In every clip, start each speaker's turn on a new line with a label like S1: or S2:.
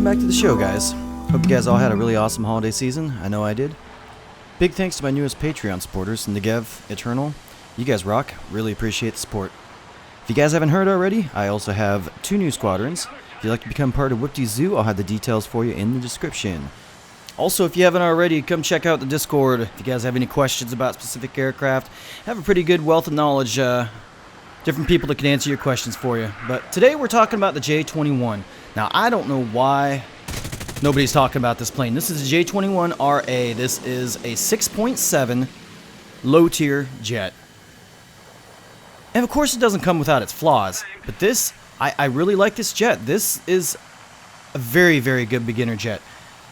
S1: welcome back to the show, guys. Hope you guys all had a really awesome holiday season. I know I did. Big thanks to my newest Patreon supporters, Negev, Eternal. You guys rock. Really appreciate the support. If you guys haven't heard already, I also have 2 new squadrons. If you'd like to become part of WhooptieDo, I'll have the details for you in the description. Also, if you haven't already, come check out the Discord. If you guys have any questions about specific aircraft, I have a pretty good wealth of knowledge, different people that can answer your questions for you. But today we're talking about the J21. Now, I don't know why nobody's talking about this plane. This is a J21RA. This is a 6.7 low-tier jet. And of course it doesn't come without its flaws. But this, I really like this jet. This is a very, very good beginner jet.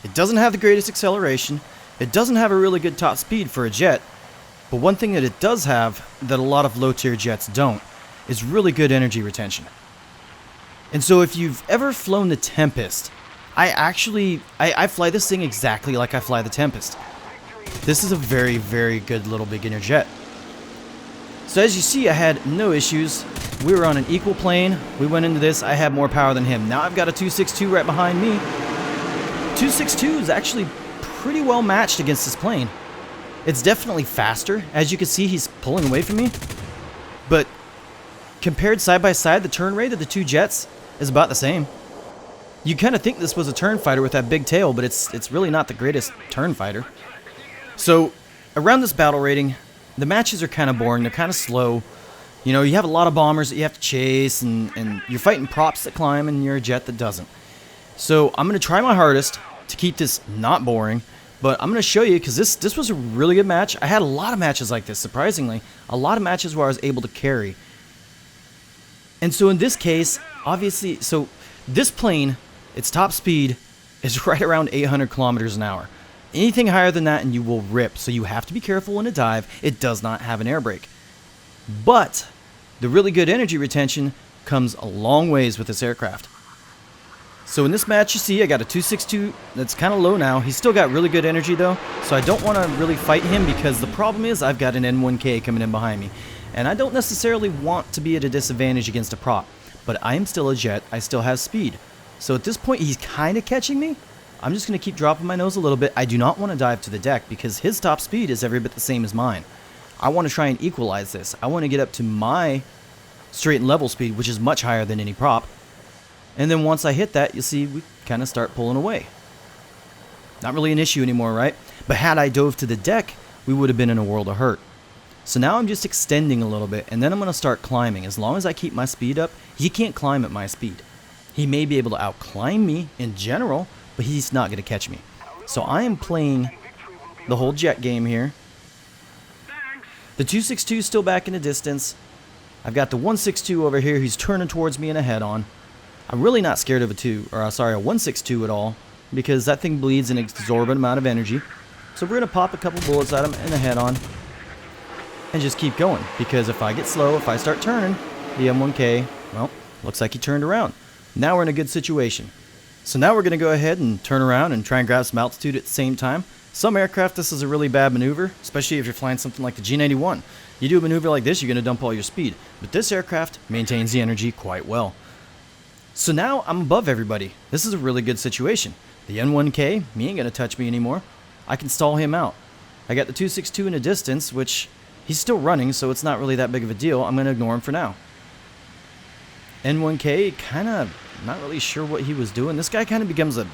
S1: It doesn't have the greatest acceleration. It doesn't have a really good top speed for a jet. But one thing that it does have that a lot of low-tier jets don't is really good energy retention. And so if you've ever flown the Tempest, I fly this thing exactly like I fly the Tempest. This is a very, very good little beginner jet. So as you see, I had no issues. We were on an equal plane. We went into this. I had more power than him. Now I've got a 262 right behind me. 262 is actually pretty well matched against this plane. It's definitely faster. As you can see, he's pulling away from me. But compared side by side, the turn rate of the two jets is about the same. You kind of think this was a turn fighter with that big tail, but it's really not the greatest turn fighter. So around this battle rating, the matches are kind of boring. They're kind of slow. You know, you have a lot of bombers that you have to chase, and you're fighting props that climb, and you're a jet that doesn't. So I'm going to try my hardest to keep this not boring, but I'm going to show you, because this was a really good match. I had a lot of matches like this, surprisingly. A lot of matches where I was able to carry. And so in this case, obviously, so this plane, its top speed is right around 800 kilometers an hour. Anything higher than that and you will rip, so you have to be careful in a dive. It does not have an air brake. But the really good energy retention comes a long ways with this aircraft. So in this match, you see I got a 262 that's kind of low now. He's still got really good energy though, so I don't want to really fight him, because the problem is I've got an N1K coming in behind me. And I don't necessarily want to be at a disadvantage against a prop, but I am still a jet. I still have speed. So at this point, he's kind of catching me. I'm just going to keep dropping my nose a little bit. I do not want to dive to the deck because his top speed is every bit the same as mine. I want to try and equalize this. I want to get up to my straight and level speed, which is much higher than any prop. And then once I hit that, you'll see we kind of start pulling away. Not really an issue anymore, right? But had I dove to the deck, we would have been in a world of hurt. So now I'm just extending a little bit, and then I'm going to start climbing. As long as I keep my speed up, he can't climb at my speed. He may be able to outclimb me in general, but he's not going to catch me. So I am playing the whole jet game here. The 262 is still back in the distance. I've got the 162 over here. He's turning towards me in a head-on. I'm really not scared of a 162 at all, because that thing bleeds an exorbitant amount of energy. So we're going to pop a couple bullets at him in a head-on and just keep going, because if I get slow, if I start turning, the M1K, well, looks like he turned around. Now we're in a good situation. So now we're going to go ahead and turn around and try and grab some altitude at the same time. Some aircraft, this is a really bad maneuver, especially if you're flying something like the G91. You do a maneuver like this, you're going to dump all your speed. But this aircraft maintains the energy quite well. So now I'm above everybody. This is a really good situation. The N1K, he ain't going to touch me anymore. I can stall him out. I got the 262 in a distance, which he's still running, so it's not really that big of a deal. I'm going to ignore him for now. N1K, kind of not really sure what he was doing. This guy kind of becomes a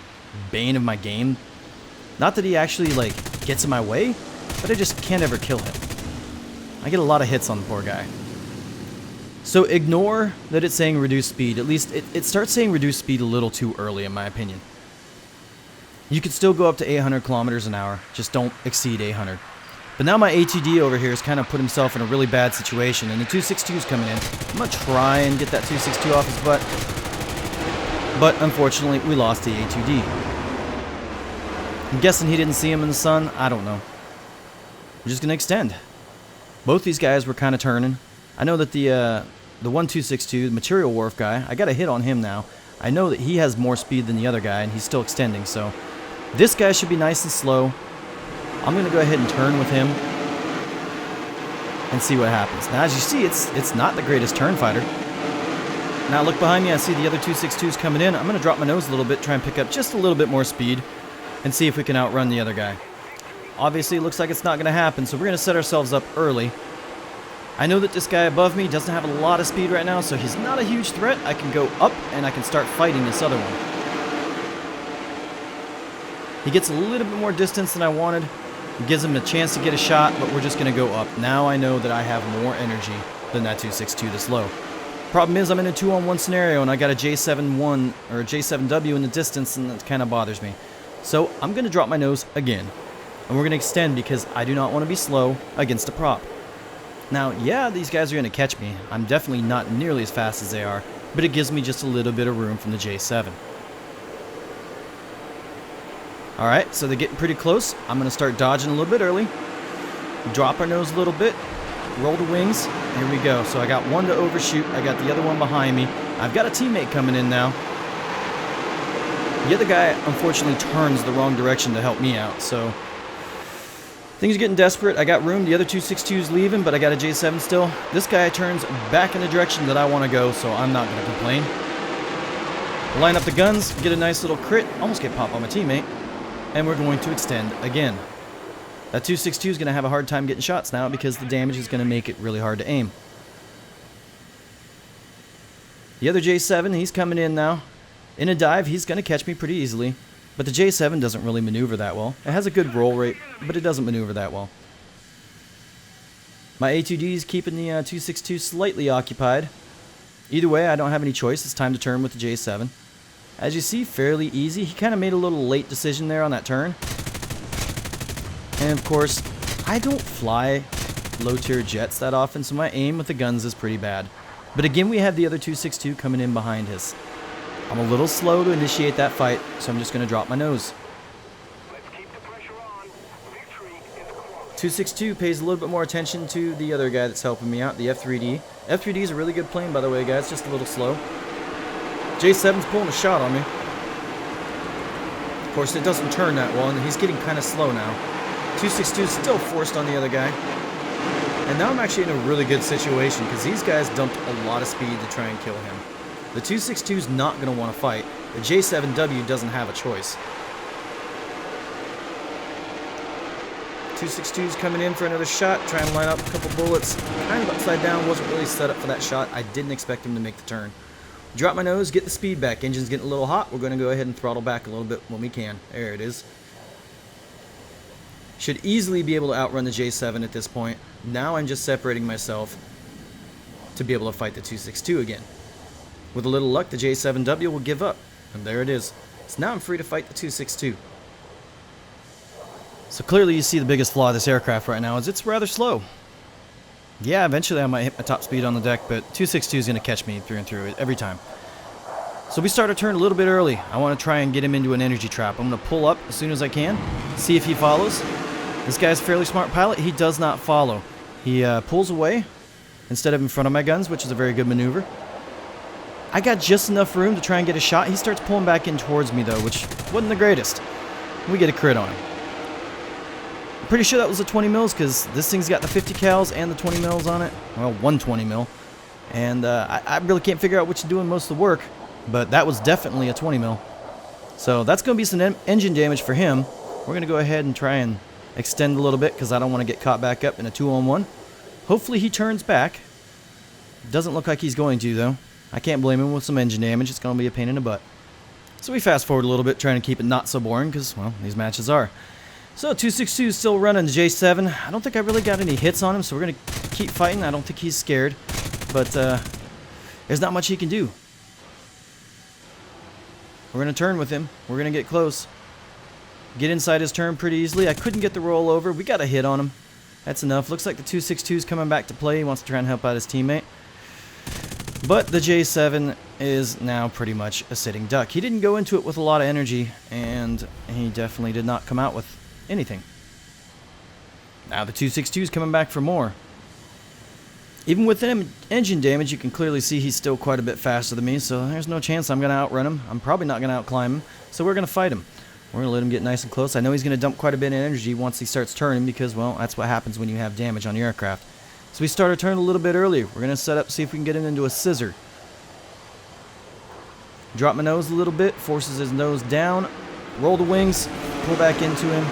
S1: bane of my game. Not that he actually, like, gets in my way, but I just can't ever kill him. I get a lot of hits on the poor guy. So ignore that it's saying reduce speed. At least it starts saying reduce speed a little too early, in my opinion. You could still go up to 800 kilometers an hour. Just don't exceed 800. But now my ATD over here has kind of put himself in a really bad situation, and the 262 is coming in. I'm going to try and get that 262 off his butt. But unfortunately, we lost the A2D. I'm guessing he didn't see him in the sun. I don't know. We're just going to extend. Both these guys were kind of turning. I know that the 1262, the material wharf guy, I got a hit on him now. I know that he has more speed than the other guy, and he's still extending, so this guy should be nice and slow. I'm going to go ahead and turn with him and see what happens. Now, as you see, it's not the greatest turn fighter. Now look behind me, I see the other 262s coming in. I'm going to drop my nose a little bit, try and pick up just a little bit more speed, and see if we can outrun the other guy. Obviously, it looks like it's not going to happen, so we're going to set ourselves up early. I know that this guy above me doesn't have a lot of speed right now, so he's not a huge threat. I can go up, and I can start fighting this other one. He gets a little bit more distance than I wanted. It gives him a chance to get a shot, but we're just going to go up. Now I know that I have more energy than that 262 this low. Problem is, I'm in a 2-on-1 scenario, and I got a J71 or a J7W in the distance, and that kind of bothers me. So I'm going to drop my nose again, and we're going to extend because I do not want to be slow against a prop. Now, yeah, these guys are going to catch me. I'm definitely not nearly as fast as they are, but it gives me just a little bit of room from the J7. Alright, so they're getting pretty close. I'm going to start dodging a little bit early. Drop our nose a little bit. Roll the wings. Here we go. So I got one to overshoot. I got the other one behind me. I've got a teammate coming in now. The other guy, unfortunately, turns the wrong direction to help me out, so things are getting desperate. I got room. The other 262's leaving, but I got a J7 still. This guy turns back in the direction that I want to go, so I'm not going to complain. Line up the guns, get a nice little crit. Almost get popped by my teammate. And we're going to extend again. That 262 is going to have a hard time getting shots now because the damage is going to make it really hard to aim. The other J7, he's coming in now. In a dive, he's going to catch me pretty easily. But the J7 doesn't really maneuver that well. It has a good roll rate, but it doesn't maneuver that well. My A2D is keeping the 262 slightly occupied. Either way, I don't have any choice. It's time to turn with the J7. As you see, fairly easy. He kind of made a little late decision there on that turn. And of course, I don't fly low-tier jets that often, so my aim with the guns is pretty bad. But again, we have the other 262 coming in behind us. I'm a little slow to initiate that fight, so I'm just going to drop my nose. 262 pays a little bit more attention to the other guy that's helping me out, the F3D. F3D is a really good plane, by the way, guys, just a little slow. J7's pulling a shot on me. Of course, it doesn't turn that well, and he's getting kind of slow now. 262 is still forced on the other guy. And now I'm actually in a really good situation, because these guys dumped a lot of speed to try and kill him. The 262 is not going to want to fight. The J7W doesn't have a choice. 262 is coming in for another shot, trying to line up a couple bullets. Kind of upside down, wasn't really set up for that shot. I didn't expect him to make the turn. Drop my nose, get the speed back. Engine's getting a little hot. We're going to go ahead and throttle back a little bit when we can. There it is. Should easily be able to outrun the J7 at this point. Now I'm just separating myself to be able to fight the 262 again. With a little luck, the J7W will give up. And there it is. So now I'm free to fight the 262. So clearly you see the biggest flaw of this aircraft right now is it's rather slow. Yeah, eventually I might hit my top speed on the deck, but 262 is going to catch me through and through every time. So we start our turn a little bit early. I want to try and get him into an energy trap. I'm going to pull up as soon as I can, see if he follows. This guy's a fairly smart pilot. He does not follow. He pulls away instead of in front of my guns, which is a very good maneuver. I got just enough room to try and get a shot. He starts pulling back in towards me, though, which wasn't the greatest. We get a crit on him. Pretty sure that was a 20 mils because this thing's got the 50 cals and the 20 mils on it. Well, 120 mil. And I really can't figure out which is doing most of the work, but that was definitely a 20 mil. So that's going to be some engine damage for him. We're going to go ahead and try and extend a little bit because I don't want to get caught back up in a 2-on-1. Hopefully he turns back. Doesn't look like he's going to, though. I can't blame him with some engine damage. It's going to be a pain in the butt. So we fast forward a little bit, trying to keep it not so boring because, well, these matches are. So 262 is still running the J7. I don't think I really got any hits on him, so we're going to keep fighting. I don't think he's scared, but there's not much he can do. We're going to turn with him. We're going to get close. Get inside his turn pretty easily. I couldn't get the roll over. We got a hit on him. That's enough. Looks like the 262 is coming back to play. He wants to try and help out his teammate. But the J7 is now pretty much a sitting duck. He didn't go into it with a lot of energy, and he definitely did not come out with anything. Now the 262 is coming back for more. Even with engine damage, you can clearly see he's still quite a bit faster than me, so there's no chance I'm going to outrun him. I'm probably not going to outclimb him, so we're going to fight him. We're going to let him get nice and close. I know he's going to dump quite a bit of energy once he starts turning because, well, that's what happens when you have damage on your aircraft. So we start our turn a little bit earlier. We're going to set up, see if we can get him into a scissor. Drop my nose a little bit, forces his nose down, roll the wings, pull back into him,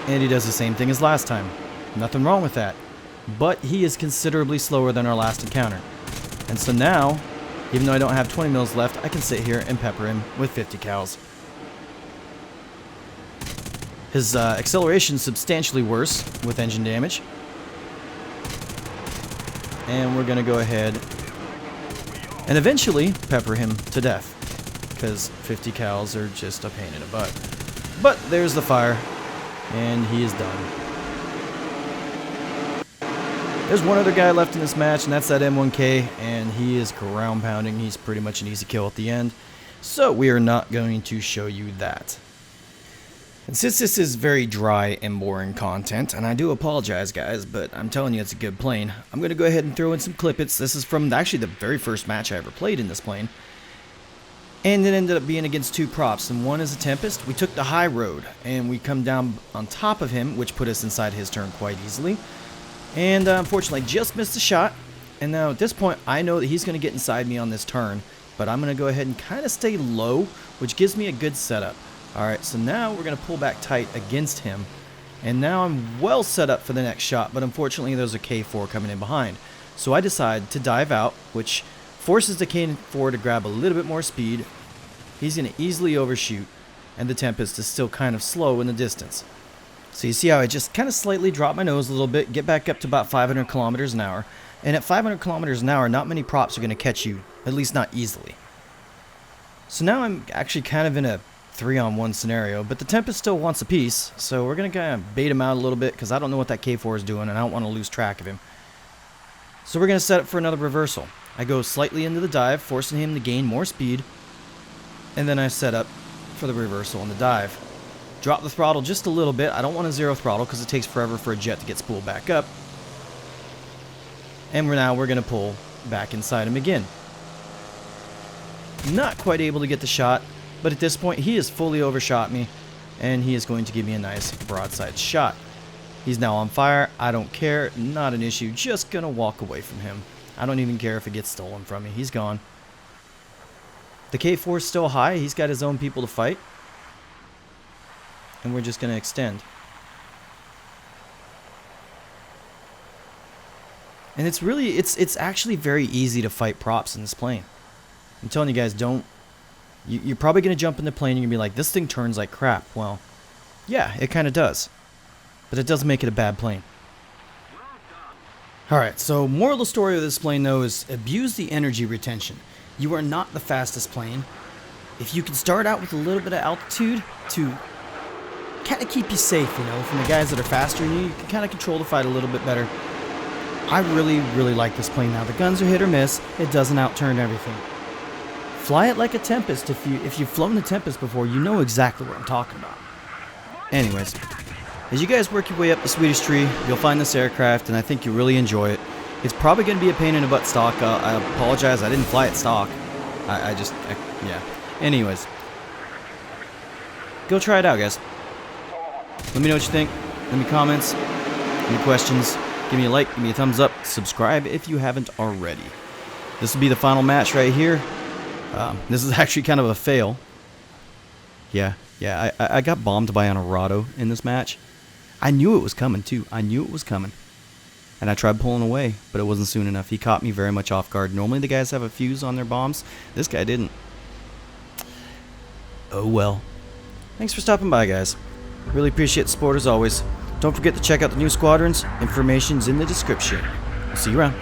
S1: and he does the same thing as last time. Nothing wrong with that. But he is considerably slower than our last encounter. And so now, even though I don't have 20 mils left, I can sit here and pepper him with 50 cals. His acceleration is substantially worse with engine damage. And we're going to go ahead and eventually pepper him to death, because 50 cals are just a pain in the butt. But there's the fire, and he is done. There's one other guy left in this match, and that's that M1K, and he is ground pounding. He's pretty much an easy kill at the end, so we are not going to show you that. And since this is very dry and boring content, and I do apologize guys, but I'm telling you it's a good plane, I'm going to go ahead and throw in some clippets. This is from actually the very first match I ever played in this plane. And it ended up being against two props, and one is a Tempest. We took the high road, and we come down on top of him, which put us inside his turn quite easily. And unfortunately, just missed the shot. And now at this point, I know that he's going to get inside me on this turn, but I'm going to go ahead and kind of stay low, which gives me a good setup. Alright, so now we're going to pull back tight against him. And now I'm well set up for the next shot, but unfortunately there's a K4 coming in behind. So I decide to dive out, which forces the K4 to grab a little bit more speed. He's going to easily overshoot, and the Tempest is still kind of slow in the distance. So you see how I just kind of slightly drop my nose a little bit, get back up to about 500 kilometers an hour. And at 500 kilometers an hour, not many props are going to catch you, at least not easily. So now I'm actually kind of in a 3-on-1 scenario, but the Tempest still wants a piece, so we're going to kind of bait him out a little bit, because I don't know what that K4 is doing, and I don't want to lose track of him. So we're going to set up for another reversal. I go slightly into the dive, forcing him to gain more speed, and then I set up for the reversal on the dive. Drop the throttle just a little bit. I don't want to zero throttle, because it takes forever for a jet to get spooled back up. And now we're going to pull back inside him again. Not quite able to get the shot, but at this point he has fully overshot me, and he is going to give me a nice broadside shot. He's now on fire. I don't care. Not an issue. Just going to walk away from him. I don't even care if it gets stolen from me. He's gone. The K4 is still high. He's got his own people to fight. And we're just going to extend. And it's actually very easy to fight props in this plane. I'm telling you guys, you're probably going to jump in the plane and you're going to be like, this thing turns like crap. Well, yeah, it kind of does. But it doesn't make it a bad plane. Alright, so moral of the story of this plane though is abuse the energy retention. You are not the fastest plane. If you can start out with a little bit of altitude to kind of keep you safe, you know, from the guys that are faster than you, you can kind of control the fight a little bit better. I really, really like this plane now. The guns are hit or miss. It doesn't outturn everything. Fly it like a Tempest. If you've flown the Tempest before, you know exactly what I'm talking about. Anyways, as you guys work your way up the Swedish tree, you'll find this aircraft, and I think you'll really enjoy it. It's probably going to be a pain in the butt stock. I apologize, I didn't fly it stock. Yeah. Anyways, go try it out, guys. Let me know what you think. Leave me comments. Any questions? Give me a like. Give me a thumbs up. Subscribe if you haven't already. This will be the final match right here. This is actually kind of a fail. Yeah, I got bombed by an Arado in this match. I knew it was coming too. I knew it was coming. And I tried pulling away, but it wasn't soon enough. He caught me very much off guard. Normally the guys have a fuse on their bombs. This guy didn't. Oh well. Thanks for stopping by, guys. Really appreciate the support as always. Don't forget to check out the new squadrons. Information's in the description. See you around.